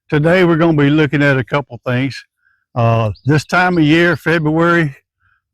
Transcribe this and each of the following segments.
Today we're going to be looking at a couple things. This time of year, February,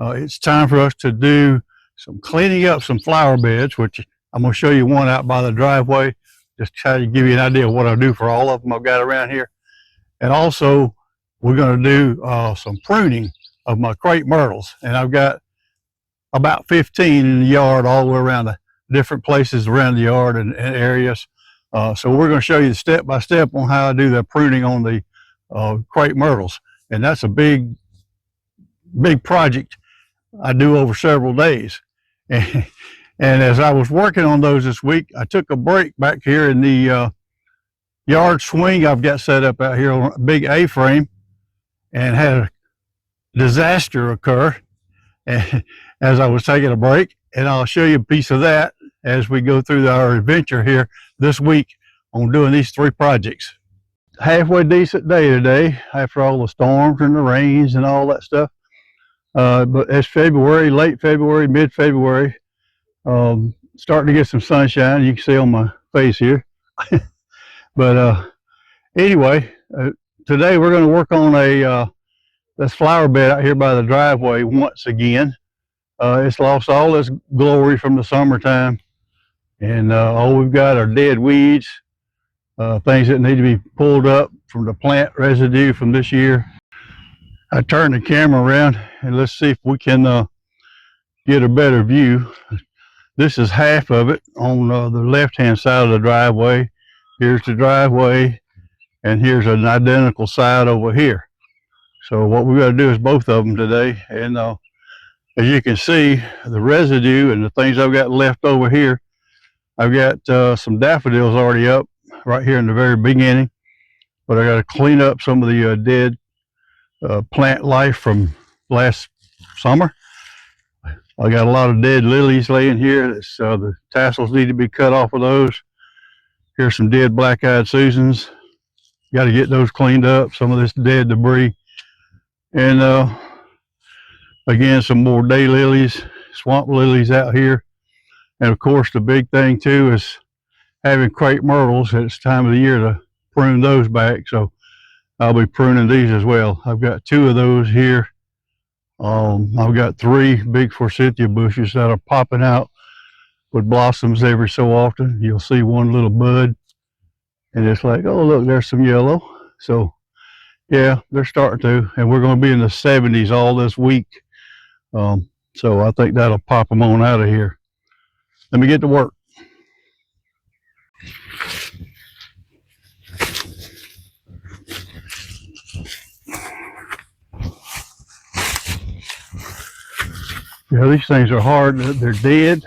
it's time for us to do some cleaning up some flower beds, which I'm going to show you one out by the driveway, just try to give you an idea of what I do for all of them I've got around here. And also, we're going to do some pruning of my crepe myrtles. And I've got about 15 in the yard all the way around the different places around the yard and areas. So we're going to show you step by step on how I do the pruning on the crepe myrtles. And that's a big project I do over several days. And as I was working on those this week, I took a break back here in the yard swing I've got set up out here on a big A-frame, and had a disaster occur as I was taking a break. And I'll show you a piece of that as we go through our adventure here this week on doing these three projects. Halfway decent day today after all the storms and the rains and all that stuff. But it's February, late February, mid-February. Starting to get some sunshine. You can see on my face here. But anyway, today we're going to work on this flower bed out here by the driveway once again. It's lost all its glory from the summertime, and all we've got are dead weeds, things that need to be pulled up from the plant residue from this year. I turn the camera around and let's see if we can get a better view. This is half of it on the left-hand side of the driveway. Here's the driveway, and here's an identical side over here. So what we're going to do is both of them today. And as you can see, the residue and the things I've got left over here, I've got some daffodils already up right here in the very beginning, but I got to clean up some of the dead plant life from last summer. I got a lot of dead lilies laying here. The tassels need to be cut off of those. Here's some dead black-eyed Susans. Got to get those cleaned up, some of this dead debris. And again, some more daylilies, swamp lilies out here. And of course, the big thing too is having crepe myrtles. It's time of the year to prune those back. So I'll be pruning these as well. I've got two of those here. I've got three big forsythia bushes that are popping out with blossoms every so often. You'll see one little bud, and it's like, oh look, there's some yellow. So yeah, they're starting to, and we're going to be in the 70s all this week. So I think that'll pop them on out of here. Let me get to work. Yeah, these things are hard. They're dead,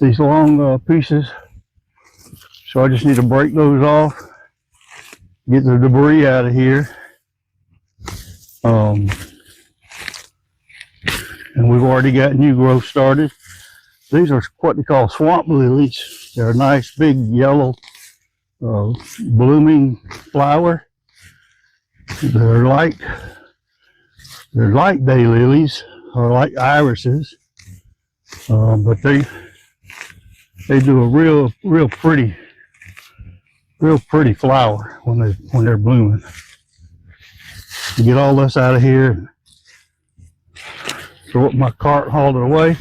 these long pieces. So I just need to break those off, get the debris out of here. And we've already got new growth started. These are what they call swamp lilies. They're a nice big yellow blooming flower. They're like daylilies or like irises, but they do a real pretty flower when they're blooming. You get all this out of here, throw it in my cart, haul it away.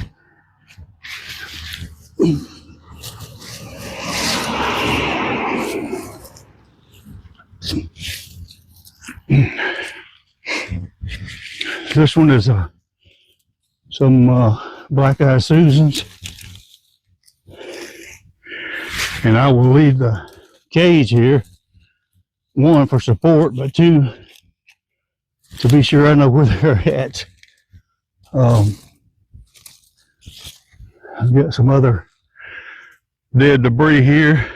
This one is some black-eyed Susans, and I will leave the cage here, one for support, but two to be sure I know where they're at. I've got some other dead debris here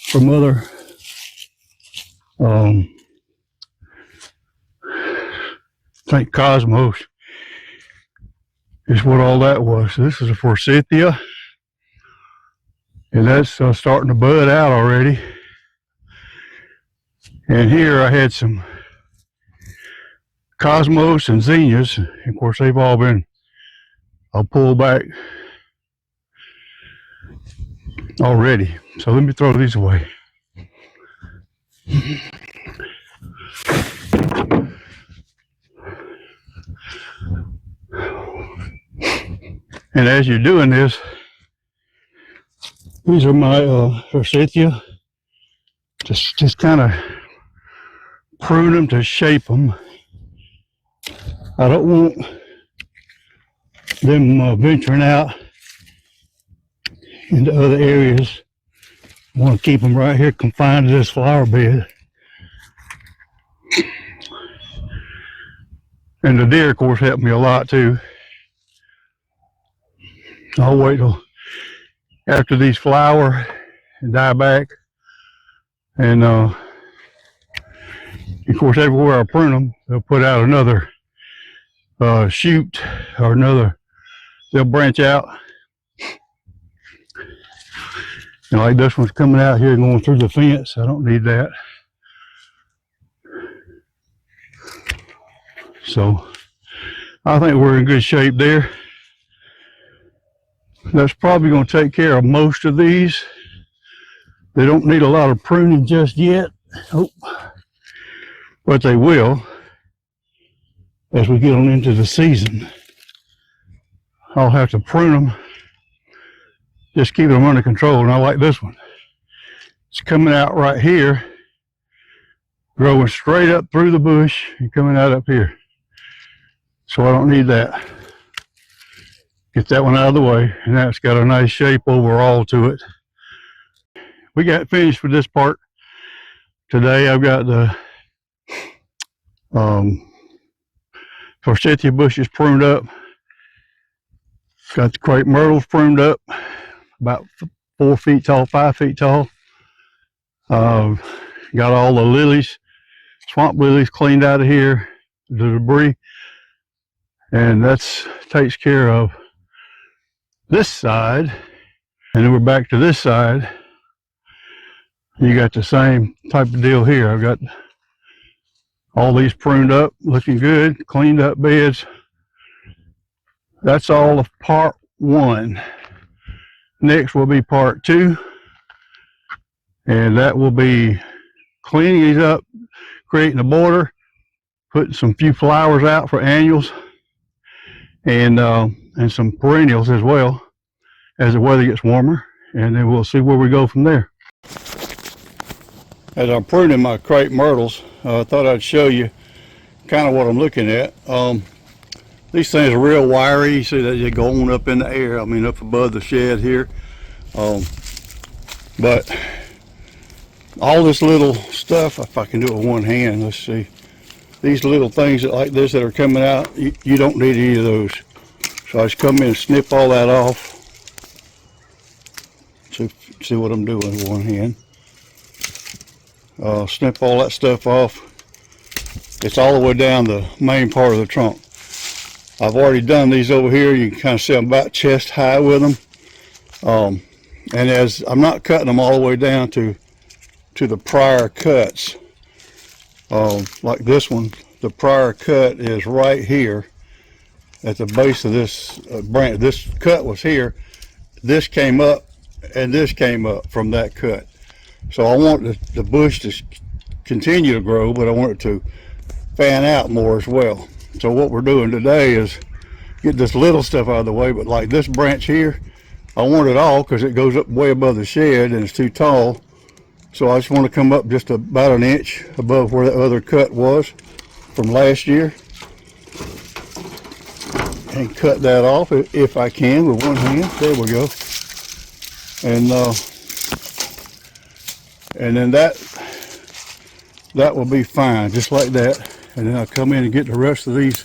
from other I think Cosmos is what all that was. So this is a forsythia, and that's starting to bud out already. And here I had some Cosmos and zinnias. Of course, they've all been, I'll pull back already. So let me throw these away. And as you're doing this, these are my forsythia. Just kind of prune them to shape them. I don't want them venturing out into other areas. I want to keep them right here confined to this flower bed. And the deer, of course, helped me a lot too. I'll wait till after these flower and die back. And of course, everywhere I prune them, they'll put out another shoot or another, they'll branch out. And like this one's coming out here going through the fence. I don't need that. So I think we're in good shape there. That's probably going to take care of most of these. They don't need a lot of pruning just yet. Oh, but they will as we get on into the season. I'll have to prune them, just keep them under control. And I like this one. It's coming out right here, growing straight up through the bush and coming out up here. So I don't need that. Get that one out of the way, and that's got a nice shape overall to it. We got finished with this part today. I've got the forsythia bushes pruned up. Got the crepe myrtles pruned up, about 4 feet tall, 5 feet tall. Got all the lilies, swamp lilies cleaned out of here, the debris. And that's takes care of this side. And then we're back to this side. You got the same type of deal here. I've got all these pruned up, looking good, cleaned up beds. That's all of part 1. Next will be part 2. And that will be cleaning these up, creating a border, putting some few flowers out for annuals, and some perennials as well as the weather gets warmer. And then we'll see where we go from there. As I'm pruning my crepe myrtles, I thought I'd show you kind of what I'm looking at. These things are real wiry. You see that they're going up in the air. I mean, up above the shed here. But all this little stuff, if I can do it with one hand, let's see. These little things like this that are coming out, you don't need any of those. So I just come in and snip all that off. See what I'm doing with one hand. Snip all that stuff off. It's all the way down the main part of the trunk. I've already done these over here. You can kind of see I'm about chest high with them. And as I'm not cutting them all the way down to the prior cuts, like this one, the prior cut is right here at the base of this branch. This cut was here. This came up and this came up from that cut. So I want the bush to continue to grow, but I want it to fan out more as well. So what we're doing today is get this little stuff out of the way, but like this branch here, I want it all because it goes up way above the shed and it's too tall. So I just want to come up just about an inch above where the other cut was from last year and cut that off if I can with one hand. There we go. And then that will be fine, just like that. And then I'll come in and get the rest of these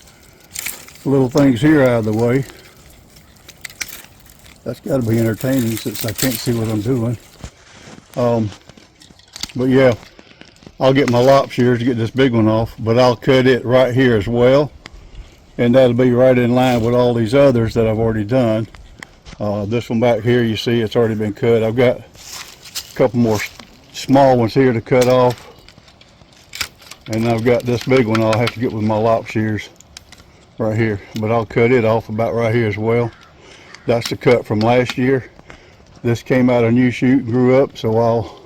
little things here out of the way. That's got to be entertaining since I can't see what I'm doing. But yeah, I'll get my lop shears to get this big one off, but I'll cut it right here as well. And that'll be right in line with all these others that I've already done. This one back here, you see it's already been cut. I've got a couple more small ones here to cut off. And I've got this big one I'll have to get with my lop shears right here. But I'll cut it off about right here as well. That's the cut from last year. This came out a new shoot and grew up, so I'll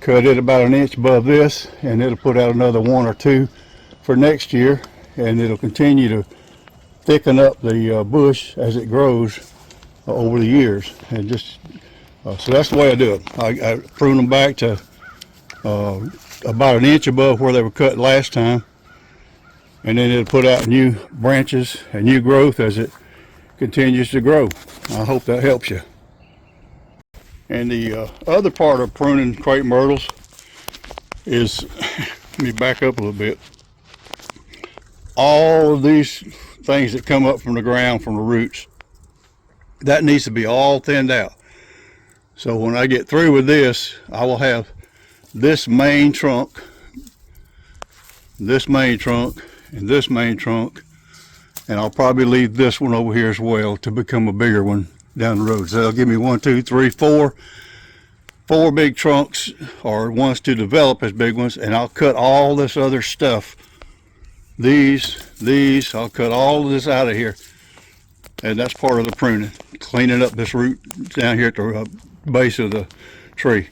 cut it about an inch above this, and it'll put out another 1 or 2 for next year, and it'll continue to thicken up the bush as it grows over the years. And just so that's the way I do it. I prune them back to about an inch above where they were cut last time, and then it'll put out new branches and new growth as it continues to grow. I hope that helps you. And the other part of pruning crepe myrtles is, let me back up a little bit. All of these things that come up from the ground, from the roots, that needs to be all thinned out. So when I get through with this, I will have this main trunk, this main trunk, and this main trunk, and I'll probably leave this one over here as well to become a bigger one down the road. So that'll give me 1, 2, 3, 4 big trunks, or ones to develop as big ones, and I'll cut all this other stuff. These, I'll cut all of this out of here, and that's part of the pruning, cleaning up this root down here at the base of the tree.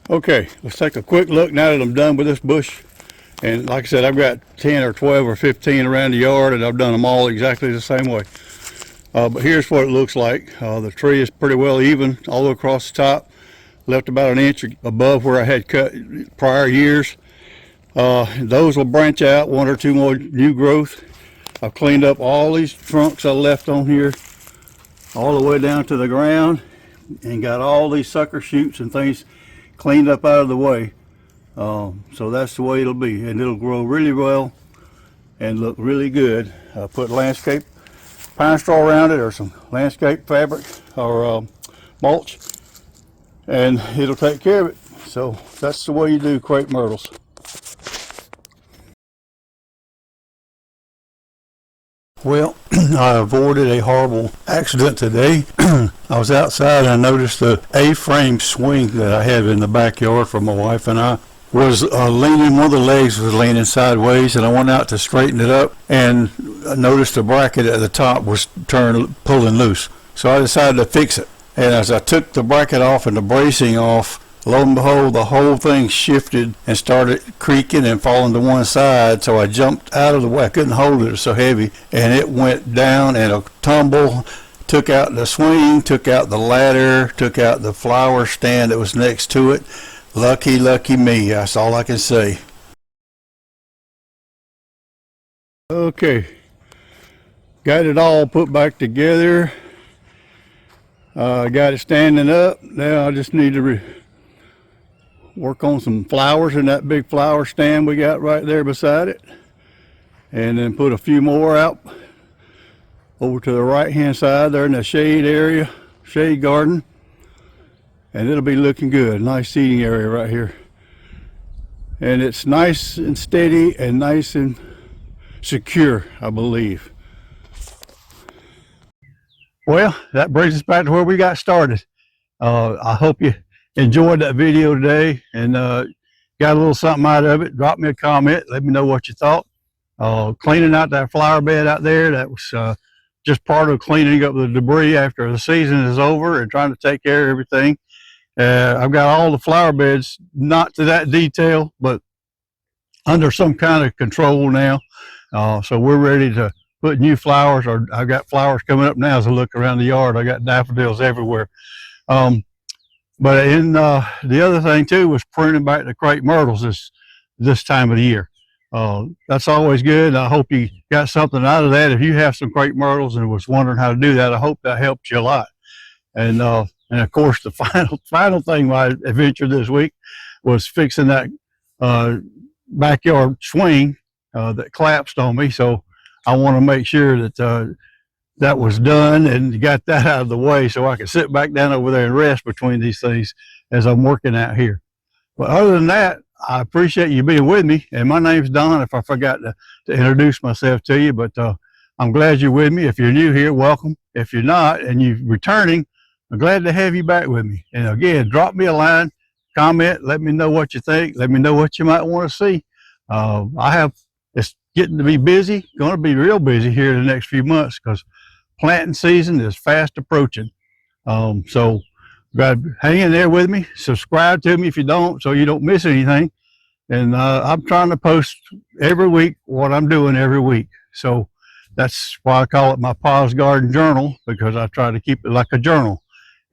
Okay, let's take a quick look now that I'm done with this bush. And like I said, I've got 10 or 12 or 15 around the yard, and I've done them all exactly the same way. But here's what it looks like. The tree is pretty well even all the way across the top. Left about an inch above where I had cut prior years. Those will branch out, 1 or 2 more new growth. I've cleaned up all these trunks I left on here all the way down to the ground, and got all these sucker shoots and things cleaned up out of the way. So that's the way it'll be, and it'll grow really well and look really good. I put landscape pine straw around it, or some landscape fabric, or mulch, and it'll take care of it. So that's the way you do crepe myrtles. Well, I avoided a horrible accident today. I was outside and I noticed the A-frame swing that I have in the backyard for my wife and I was leaning, one of the legs was leaning sideways, and I went out to straighten it up, and I noticed the bracket at the top was pulling loose. So I decided to fix it. And as I took the bracket off and the bracing off, lo and behold, the whole thing shifted and started creaking and falling to one side. So I jumped out of the way. I couldn't hold it, it was so heavy, and it went down in a tumble. Took out the swing, took out the ladder, took out the flower stand that was next to it. Lucky, lucky me, that's all I can say. Okay, got it all put back together. Got it standing up. Now I just need to work on some flowers in that big flower stand we got right there beside it, and then put a few more out over to the right hand side there in the shade area, shade garden, and it'll be looking good. Nice seating area right here, and it's nice and steady and nice and secure, I believe. Well, that brings us back to where we got started. I hope you enjoyed that video today and got a little something out of it. Drop me a comment, let me know what you thought. Cleaning out that flower bed out there, that was just part of cleaning up the debris after the season is over and trying to take care of everything. I've got all the flower beds, not to that detail, but under some kind of control now. So we're ready to put new flowers, or I've got flowers coming up now as I look around the yard. I got daffodils everywhere. But in the other thing too was pruning back the crepe myrtles this time of the year. That's always good. I hope you got something out of that. If you have some crepe myrtles and was wondering how to do that, I hope that helped you a lot. And of course, the final thing my adventure this week was fixing that backyard swing that collapsed on me. So I want to make sure that that was done and got that out of the way so I can sit back down over there and rest between these things as I'm working out here. But other than that, I appreciate you being with me. And my name's Don, if I forgot to introduce myself to you. But I'm glad you're with me. If you're new here, welcome. If you're not and you're returning, I'm glad to have you back with me. And again, drop me a line, comment, let me know what you think. Let me know what you might want to see. It's getting to be busy, going to be real busy here in the next few months because planting season is fast approaching. So hang in there with me. Subscribe to me if you don't, so you don't miss anything. And I'm trying to post every week what I'm doing every week. So that's why I call it my Pa's Garden Journal, because I try to keep it like a journal.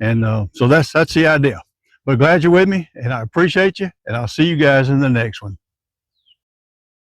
And so that's the idea. But glad you're with me, and I appreciate you, and I'll see you guys in the next one.